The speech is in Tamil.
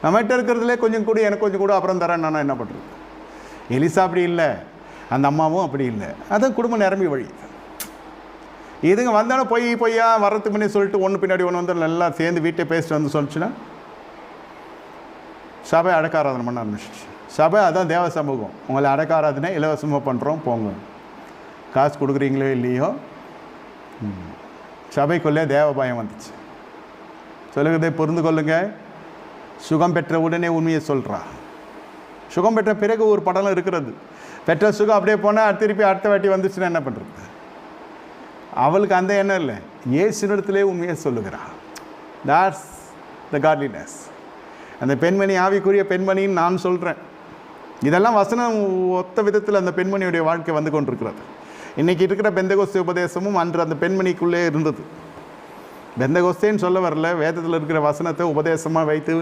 நம்மகிட்ட இருக்கிறதுலே கொஞ்சம் கூட எனக்கு கொஞ்சம் கூட அப்புறம் தரேன். நான் என்ன பண்ணுறது? எலிசா அப்படி இல்லை, அந்த அம்மாவும் அப்படி இல்லை. அதான் குடும்பம் நிரம்பி வழி. இதுங்க வந்தாலும் பொய்யா வரத்துக்கு முன்னே சொல்லிட்டு ஒன்று பின்னாடி ஒன்று வந்து நல்லா சேர்ந்து வீட்டை பேசிட்டு வந்து சொல்லிச்சுன்னா சபை அடக்க ஆராதனை பண்ண ஆரம்பிச்சிச்சு. சபை அதான் தேவ சமூகம். உங்களை அடக்க ஆராதனை இலவசமாக பண்ணுறோம், போங்க, காசு கொடுக்குறீங்களோ இல்லையோ. சபைக்குள்ளே தேவ பயம் வந்துச்சு. சொல்லுகிறதை புரிந்து கொள்ளுங்க. சுகம் பெற்ற உடனே உண்மையை சொல்கிறா. சுகம் பெற்ற பிறகு ஒரு படலம் இருக்கிறது. பெற்ற சுகம் அப்படியே போனால் திருப்பி அடுத்த வாட்டி வந்துச்சுன்னா என்ன பண்ணுறது? அவளுக்கு அந்த எண்ணம் இல்லை. இயேசுவிடத்திலே உண்மையை சொல்லுகிறாள். தாட்ஸ் த காட்லினஸ். அந்த பெண்மணி ஆவிக்குரிய பெண்மணின்னு நான் சொல்கிறேன். இதெல்லாம் வசனம் ஒத்த விதத்தில் அந்த பெண்மணியுடைய வாழ்க்கை வந்து கொண்டிருக்கிறது. இன்றைக்கி இருக்கிற பெந்தகோஸ்தே உபதேசமும் அன்று அந்த பெண்மணிக்குள்ளே இருந்தது. பெந்தகோஸ்தேன்னு சொல்ல வரல, வேதத்தில் இருக்கிற வசனத்தை உபதேசமாக வைத்து